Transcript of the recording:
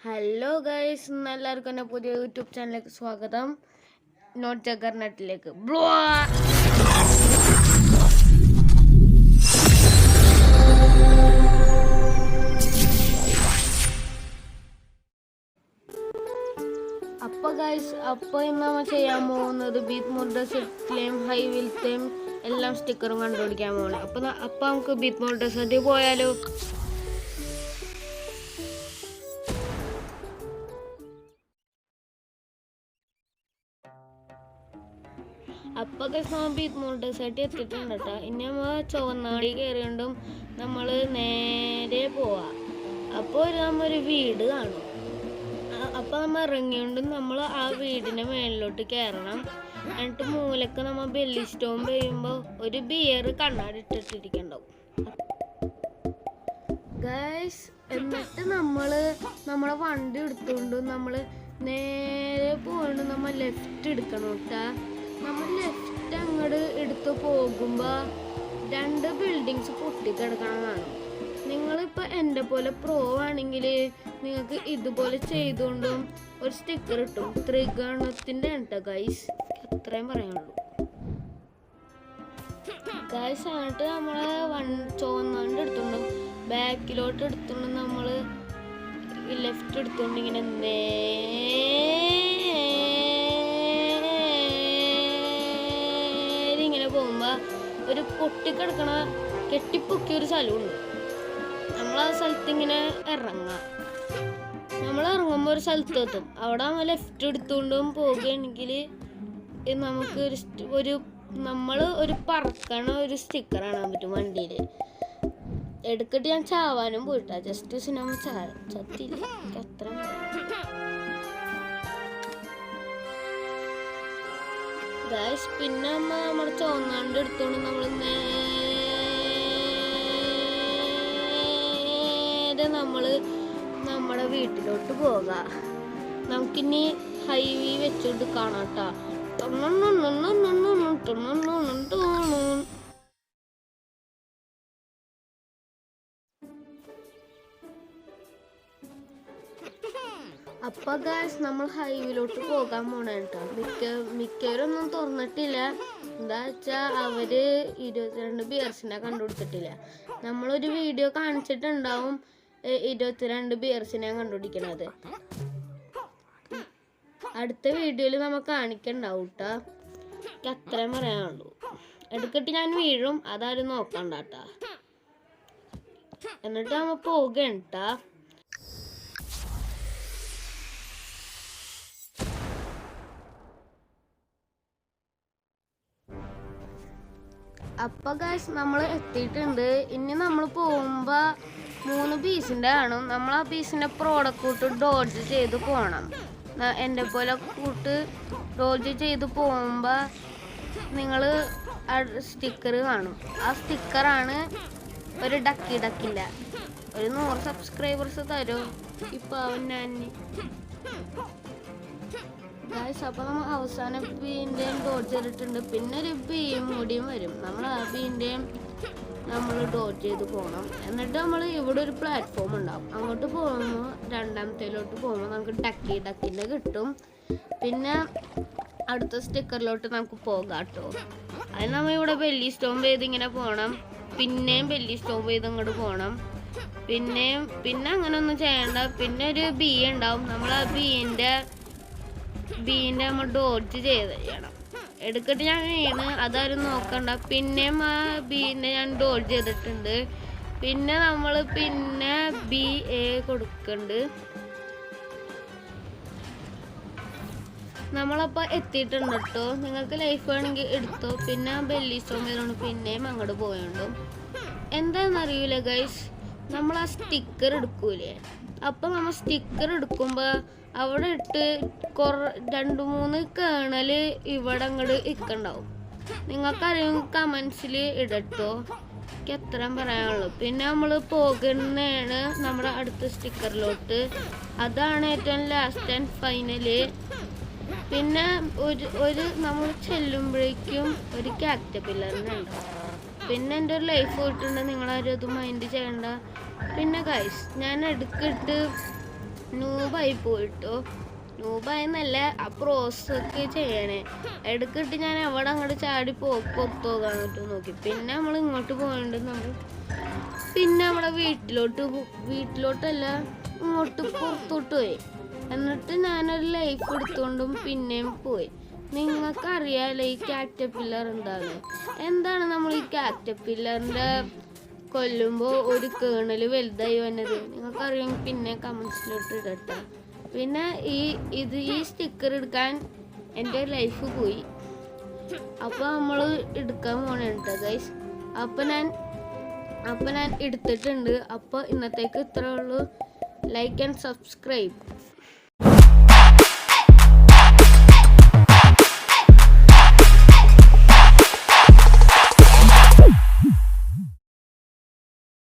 Hello guys, എല്ലാവർക്കും എൻ്റെ പുതിയ യൂട്യൂബ് ചാനലിലേക്ക് സ്വാഗതം. നോട്ട് ജഗർനട്ടിലേക്ക്. അപ്പോൾ ഗൈസ്, ഇന്ന് നമ്മൾ ചെയ്യാൻ പോകുന്നത് ബീറ്റ് മോഡ്സിലെയും ഹൈ വീൽത്തെയും എല്ലാം സ്റ്റിക്കറും കണ്ടുപിടിക്കാൻ പോകണം. അപ്പോൾ നമുക്ക് ബീറ്റ് മോഡ്സിൽ പോയാലോ? അപ്പോൾ ബീറ്റ് മോഡ്സായിട്ട് എത്തിയിട്ടുണ്ട് കേട്ടോ. ഇനി നമ്മൾ ചുവന്നാടി കയറിയോണ്ടും നമ്മൾ നേരെ പോവാം. അപ്പോൾ നമ്മൊരു വീട് കാണും. അപ്പോൾ നമ്മൾ ഇറങ്ങിയോണ്ടും നമ്മൾ ആ വീടിൻ്റെ മേളിലോട്ട് കയറണം. എന്നിട്ട് മൂലക്ക് നമ്മൾ ബെല്ലി സ്റ്റോം ചെയ്യുമ്പോൾ ഒരു ബിയർ കണ്ണാടി ഇട്ടിട്ടിരിക്കണ്ടാവും ഗൈസ്. എന്നിട്ട് നമ്മളെ വണ്ടി എടുത്തുകൊണ്ട് നമ്മൾ നേരെ പോയിട്ട് നമ്മൾ ലെഫ്റ്റ് എടുക്കണം കേട്ടാ. നമ്മൾ ലെഫ്റ്റ് അങ്ങോട്ട് എടുത്ത് പോകുമ്പോൾ 2 ബിൽഡിങ്സ് പൊട്ടിക്കിടക്കണമെന്നാണ്. നിങ്ങളിപ്പോൾ എൻ്റെ പോലെ പ്രോ ആണെങ്കിൽ നിങ്ങൾക്ക് ഇതുപോലെ ചെയ്തുകൊണ്ടും ഒരു സ്റ്റിക്കർ ഇട്ടും. ത്രികോണത്തിൻ്റെ കേട്ടോ ഗൈസ്, അത്രയും പറയാനുള്ളൂ ഗൈസ്. എന്നിട്ട് നമ്മൾ ചുവന്നാണ്ട് എടുത്തുകൊണ്ടും ബാക്കിലോട്ട് എടുത്തുകൊണ്ടും നമ്മൾ ലെഫ്റ്റ് എടുത്തുകൊണ്ട് ഇങ്ങനെ പോകുമ്പോൾ ഒരു പൊട്ടിക്കിടക്കണ കെട്ടിപ്പൊക്കിയൊരു സ്ഥലമുണ്ട്. നമ്മൾ ആ സ്ഥലത്ത് ഇങ്ങനെ നമ്മൾ ഇറങ്ങുമ്പോൾ ഒരു സ്ഥലത്ത് എത്തും. അവിടെ നമ്മൾ ലെഫ്റ്റ് എടുത്തുകൊണ്ടും പോകുകയാണെങ്കിൽ നമുക്ക് നമ്മൾ ഒരു പറക്കണ ഒരു സ്റ്റിക്കർ കാണാൻ പറ്റും വണ്ടിയിൽ. എടുത്തിട്ട് ഞാൻ ചാവാനും പോയിട്ടാ. ജസ്റ്റ് സിനിമ ചത്തില്ല അത്ര. ഗൈസ്, പിന്നെ നമ്മുടെ ചുവന്നാണ്ട് എടുത്തോണ്ട് നമ്മൾ നേരെ നമ്മുടെ വീട്ടിലോട്ട് പോകാം. നമുക്കിനി ഹൈവേ വെച്ചോണ്ട് കാണാട്ടാ. അപ്പോൾ ഗൈസ്, നമ്മൾ ഹൈവേയിലോട്ട് പോകാൻ പോണേ കേട്ടോ. മിക്കവരൊന്നും തുറന്നിട്ടില്ല. എന്താ വെച്ചാൽ അവർ 22 ബിയർസിനെ കണ്ടുപിടിച്ചിട്ടില്ല. നമ്മളൊരു വീഡിയോ കാണിച്ചിട്ടുണ്ടാവും 22 ബിയർസിനെ കണ്ടുപിടിക്കണത്. അടുത്ത വീഡിയോയിൽ നമുക്ക് കാണിക്കണ്ടാവും കേട്ടോ. എനിക്ക് അത്രയും പറയാനുള്ളൂ. എടുത്തിട്ട് ഞാൻ വീഴും, അതാരും നോക്കണ്ട കേട്ടാ. എന്നിട്ട് നമ്മൾ പോകണ്ടാ. അപ്പോൾ ഗൈസ്, നമ്മൾ എത്തിയിട്ടുണ്ട്. ഇനി നമ്മൾ പോകുമ്പോൾ 3 പീസിൻ്റെ കാണും. നമ്മൾ ആ പീസിൻ്റെ പ്രോഡക്റ്റ് കൂട്ട് ഡോഡ്ജ് ചെയ്ത് പോകണം. എൻ്റെ പോലെ കൂട്ട് ഡോഡ്ജ് ചെയ്ത് പോകുമ്പോൾ നിങ്ങൾ സ്റ്റിക്കർ കാണും. ആ സ്റ്റിക്കറാണ് ഒരു ഡക്കില്ല. ഒരു 100 സബ്സ്ക്രൈബേഴ്സ് തരും ഇപ്പോൾ ഞാൻ ഗൈസ്. അപ്പോൾ നമ്മൾ അവസാന ബീൻ്റെയും ഡോഡ്ജ് ചെയ്തിട്ടുണ്ട്. പിന്നെ ഒരു ബീയും കൂടിയും വരും. നമ്മൾ ആ ബീൻ്റെയും നമ്മൾ ഡോഡ്ജ് ചെയ്ത് പോകണം. എന്നിട്ട് നമ്മൾ ഇവിടെ ഒരു പ്ലാറ്റ്ഫോം ഉണ്ടാവും. അങ്ങോട്ട് പോകുമ്പോൾ രണ്ടാമത്തേലോട്ട് പോകുമ്പോൾ നമുക്ക് ഡക്കിൻ്റെ കിട്ടും. പിന്നെ അടുത്ത സ്റ്റിക്കറിലോട്ട് നമുക്ക് പോകാം കേട്ടോ. അതിന് നമ്മൾ ഇവിടെ ബെല്ലി സ്റ്റോം ചെയ്ത് ഇങ്ങനെ പോകണം. പിന്നെയും ബെല്ലി സ്റ്റോം ചെയ്ത് അങ്ങോട്ട് പോകണം. പിന്നെ അങ്ങനെ ഒന്നും ചെയ്യണ്ട. പിന്നെ ഒരു ബീ ഉണ്ടാവും. നമ്മൾ ആ ബീൻ്റെ നമ്മൾ ഡോഡ്ജ് ചെയ്യണം. എടുത്തിട്ട് ഞാൻ വീണ്, അതാരും നോക്കണ്ട. പിന്നെയും ആ ബീനെ ഞാൻ ഡോഡ്ജ് ചെയ്തിട്ടുണ്ട്. പിന്നെ നമ്മൾ ബി എ കൊടുക്കുന്നുണ്ട്. നമ്മളപ്പോൾ എത്തിയിട്ടുണ്ട് കേട്ടോ. നിങ്ങൾക്ക് ലൈഫ് വേണമെങ്കിൽ എടുത്തോ. പിന്നെ ബെല്ലി സ്റ്റോം ചെയ്തോണ്ട് പിന്നെയും അങ്ങോട്ട് പോയോണ്ടും. എന്താണെന്നറിയില്ല ഗൈസ്, നമ്മൾ ആ സ്റ്റിക്കർ എടുക്കൂലേ. അപ്പം നമ്മൾ സ്റ്റിക്കർ എടുക്കുമ്പോൾ അവിടെ ഇട്ട് 2-3 കേണൽ ഇവിടെ അങ്ങോട്ട് ഇക്കണ്ടാവും. നിങ്ങൾക്കറിയും, കമൻസിൽ ഇടട്ടോ. എനിക്ക് എത്രയും പറയാനുള്ളൂ. പിന്നെ നമ്മൾ പോകുന്നതാണ് നമ്മുടെ അടുത്ത സ്റ്റിക്കറിലോട്ട്. അതാണ് ഏറ്റവും ലാസ്റ്റ് ആൻഡ് ഫൈനല്. പിന്നെ നമ്മൾ ചെല്ലുമ്പോഴേക്കും ഒരു കാറ്റർപില്ലറിനുണ്ട്. പിന്നെ എൻ്റെ ഒരു ലൈഫ് പോയിട്ടുണ്ട്. നിങ്ങളാരും അത് മൈൻഡ് ചെയ്യണ്ട. പിന്നെ ഗൈസ്, ഞാൻ എടുക്കിട്ട് നൂബ് നൂബായി പോയിട്ടോ. നൂബായെന്നല്ല ആ പ്രോസസ്സൊക്കെ ചെയ്യണേ. ഇടയ്ക്കിട്ട് ഞാൻ അവിടെ അങ്ങോട്ട് ചാടി പുറത്തു പോകാൻ പറ്റും നോക്കി. പിന്നെ നമ്മൾ ഇങ്ങോട്ട് പോകേണ്ടത് നമ്മൾ പിന്നെ നമ്മുടെ വീട്ടിലോട്ടല്ല ഇങ്ങോട്ട് പുറത്തോട്ട് പോയി. എന്നിട്ട് ഞാനൊരു ലൈഫ് എടുത്തുകൊണ്ടും പിന്നെയും പോയി. നിങ്ങൾക്കറിയാലോ ഈ കാറ്റർപില്ലർ എന്താണ് നമ്മൾ ഈ കാറ്റർപില്ലറിൻ്റെ കൊല്ലുമ്പോൾ ഒരു കേണൽ വലുതായി വന്നത് നിങ്ങൾക്കറിയാം. പിന്നെ കമൻസിലോട്ട് ഇടട്ടെ. പിന്നെ ഈ സ്റ്റിക്കർ എടുക്കാൻ എൻ്റെ ലൈഫ് പോയി. അപ്പോൾ നമ്മൾ എടുക്കാൻ പോകണേട്ടോ ഗൈസ്. അപ്പം ഞാൻ എടുത്തിട്ടുണ്ട്. അപ്പോൾ ഇന്നത്തേക്ക് ഇത്രേ ഉള്ളൂ. Like and subscribe.